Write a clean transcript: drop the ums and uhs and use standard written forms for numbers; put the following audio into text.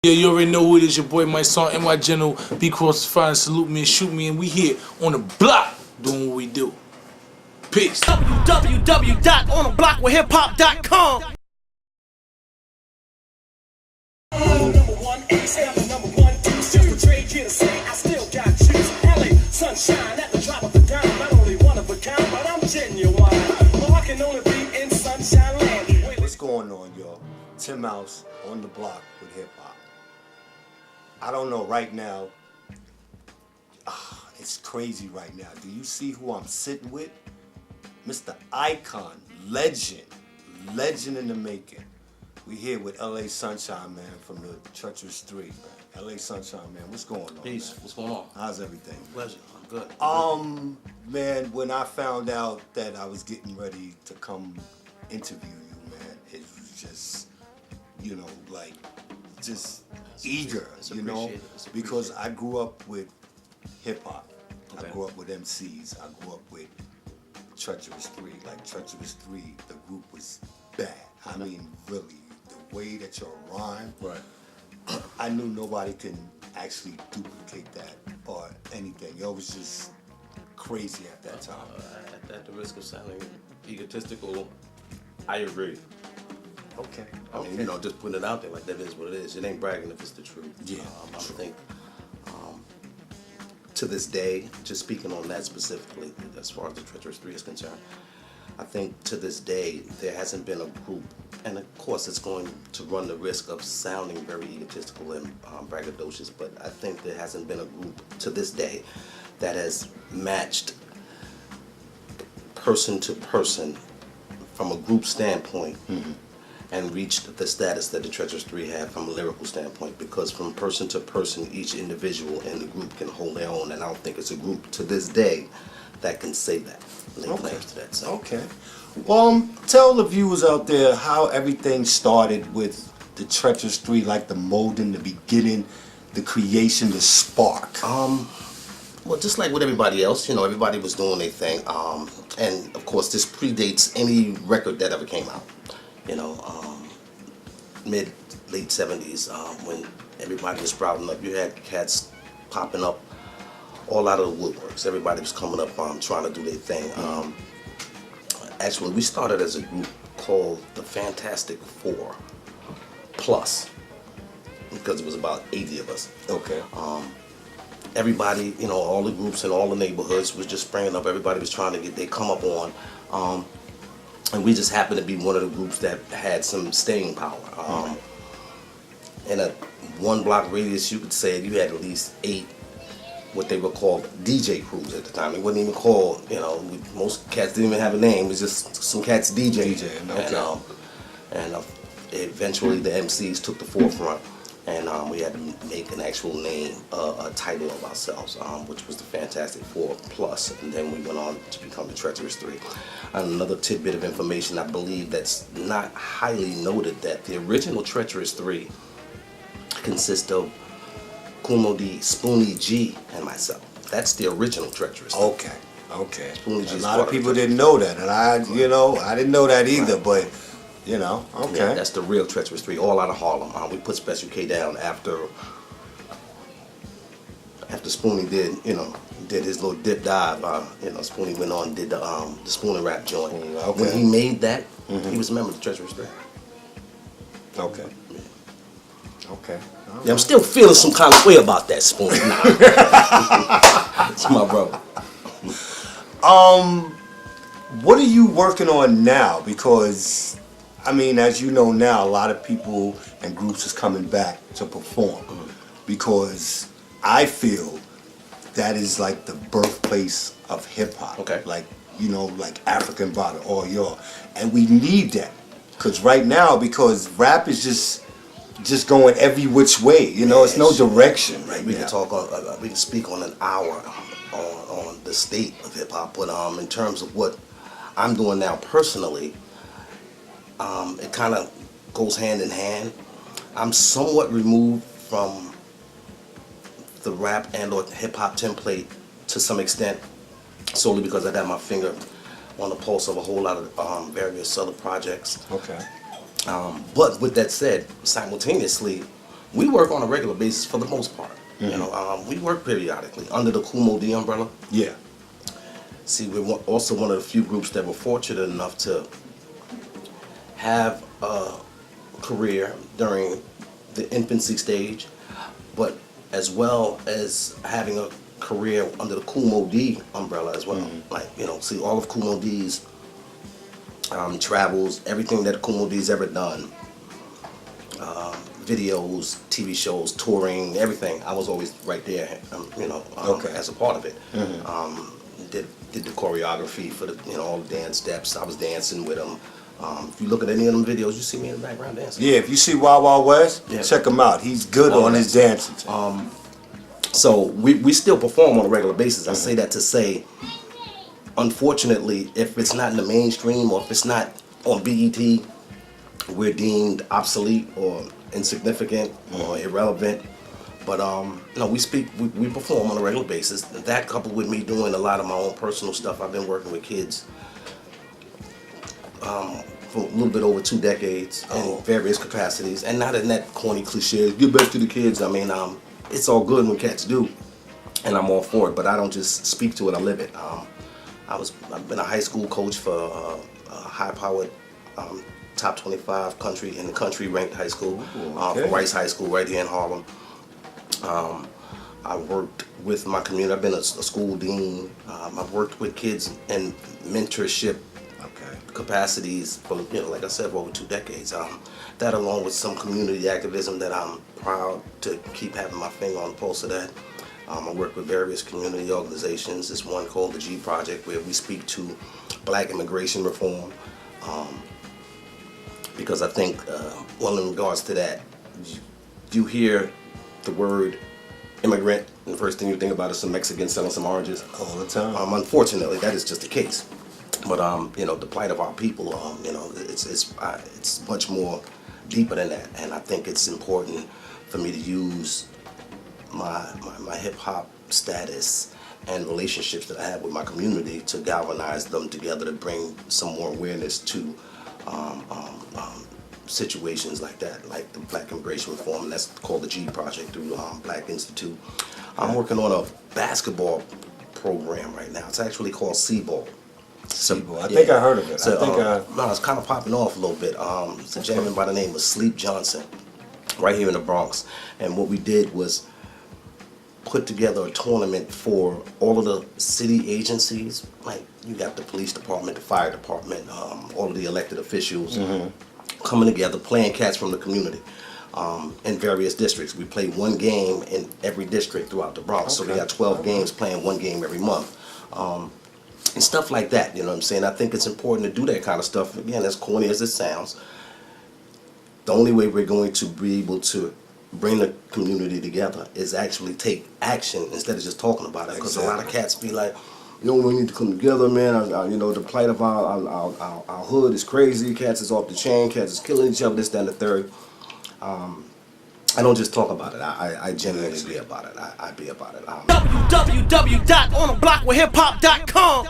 Yeah, you already know who it is, your boy Mike Song, NY General, B Cross Fire, salute me and shoot me, and we here on the block doing what we do. Peace. www.ontheblockWithHipHop.com. Number one, say I'm the number one, just a trade here to say I still got juice. LA sunshine at the drop of a dime, not only one of a kind, but I'm genuine. Well, I can only be in sunshine land. What's going on, y'all? Tim Mouse on the block with hip hop. I don't know right now. It's crazy right now. Do you see who I'm sitting with? Mr. Icon, legend in the making. We here with LA Sunshine, man, from the Treacherous 3, man. LA Sunshine, man, what's going on? Peace. Man? What's going on? How's everything? Pleasure. I'm good. Man, when I found out that I was getting ready to come interview you, man, it was just, you know, like, just eager, you know, because I grew up with hip hop. Okay. I grew up with MCs. I grew up with Treacherous 3. Like Treacherous 3, the group was bad. I mean, really, the way that your rhyme, right. I knew nobody can actually duplicate that or anything. It was just crazy at that time. At the risk of sounding egotistical, I agree. Okay. I mean, you know, just putting it out there like that is what it is. It ain't bragging if it's the truth. Yeah. I think to this day, just speaking on that specifically, as far as the Treacherous 3 is concerned, I think to this day there hasn't been a group, and of course it's going to run the risk of sounding very egotistical and braggadocious, but I think there hasn't been a group to this day that has matched person to person from a group standpoint. And reached the status that the Treacherous 3 had from a lyrical standpoint, because from person to person, each individual in the group can hold their own, and I don't think it's a group to this day that can say that. Lay claims to that. So. Okay. Well, tell the viewers out there how everything started with the Treacherous 3, like the molding, the beginning, the creation, the spark. Well, just like with everybody else, you know, everybody was doing their thing, and of course this predates any record that ever came out. You know, late 70s, when everybody was sprouting up, you had cats popping up all out of the woodworks. Everybody was coming up trying to do their thing. Actually, we started as a group called the Fantastic Four Plus, because it was about 80 of us. Okay. Everybody, you know, all the groups in all the neighborhoods was just springing up. Everybody was trying to get their come up on. And we just happened to be one of the groups that had some staying power. In a one block radius, you could say you had at least 8 what they were called DJ crews at the time. It wasn't even called, you know, most cats didn't even have a name. It was just some cats DJing. Okay. And eventually the MCs took the forefront, and we had to make an actual name, a title of ourselves, which was the Fantastic Four Plus, and then we went on to become the Treacherous 3. And another tidbit of information, I believe that's not highly noted, that the original Treacherous 3 consists of Kumo D, Spoonie G, and myself. That's the original Treacherous 3. Okay. Okay. Spoonie G's a lot of people Treacherous. didn't know that, and I didn't know that either, but. You know, okay. Yeah, that's the real Treacherous 3, all out of Harlem. We put Special K down after Spoonie did his little dip dive. You know, Spoonie went on and did the Spoonie rap joint. Okay. When he made that, he was a member of the Treacherous 3. Okay. Yeah. Okay. Right. Yeah, I'm still feeling some kind of way about that Spoonie. It's my brother. What are you working on now? Because I mean, as you know now, a lot of people and groups is coming back to perform, because I feel that is like the birthplace of hip hop. Okay. Like, you know, like African Bada, all y'all, and we need that, because right now, because rap is just going every which way. You know, it's no direction right we now. We can speak on an hour on the state of hip hop, but in terms of what I'm doing now personally. It kind of goes hand in hand. I'm somewhat removed from the rap and or hip hop template to some extent, solely because I got my finger on the pulse of a whole lot of various other projects. Okay. But with that said, simultaneously, we work on a regular basis for the most part. You know, we work periodically under the Kumo D umbrella. Yeah. See, we're also one of the few groups that were fortunate enough to have a career during the infancy stage, but as well as having a career under the Kumo D umbrella as well. Like, you know, see all of Kumo D's travels, everything that Kumo D's ever done, videos, TV shows, touring, everything. I was always right there, you know, as a part of it. Did the choreography for the, you know, all the dance steps. I was dancing with them. If you look at any of them videos, you see me in the background dancing. Yeah, if you see Wild Wild West, Yeah. check him out. He's good on his dancing. So we still perform on a regular basis. I say that to say, unfortunately, if it's not in the mainstream or if it's not on BET, we're deemed obsolete or insignificant or irrelevant. But no, we perform on a regular basis. That coupled with me doing a lot of my own personal stuff. I've been working with kids for a little bit over 2 decades in various capacities, and not in that corny cliche, get back to the kids. I mean, it's all good when cats do, and I'm all for it, but I don't just speak to it, I live it. I've been a high school coach for a high-powered top 25 country in the country ranked high school, for Rice High School right here in Harlem. I worked with my community. I've been a school dean. I've worked with kids in mentorship capacities for, you know, like I said, for over 2 decades. That along with some community activism that I'm proud to keep having my finger on the pulse of that. I work with various community organizations. There's one called the G Project where we speak to black immigration reform. Because I think, well, in regards to that, you hear the word immigrant, and the first thing you think about is some Mexicans selling some oranges. All the time. Unfortunately, that is just the case. But you know, the plight of our people, you know, it's much more deeper than that, and I think it's important for me to use my hip hop status and relationships that I have with my community to galvanize them together to bring some more awareness to situations like that, like the Black Immigration Reform, and that's called the G Project through Black Institute. I'm working on a basketball program right now. It's actually called C-Ball. I think I heard of it. So, no, it's kind of popping off a little bit. It's a gentleman by the name of Sleep Johnson, right here in the Bronx. And what we did was put together a tournament for all of the city agencies. Like, you got the police department, the fire department, all of the elected officials coming together, playing cats from the community in various districts. We play one game in every district throughout the Bronx. So we got 12 games, playing one game every month. And stuff like that, you know what I'm saying? I think it's important to do that kind of stuff. Again, as corny as it sounds, the only way we're going to be able to bring the community together is actually take action instead of just talking about it. Because a lot of cats be like, you know, we need to come together, man. You know, the plight of our hood is crazy. Cats is off the chain. Cats is killing each other, this, that, and the third. I don't just talk about it. I genuinely be about it. I be about it. www.ontheblockWithHipHop.com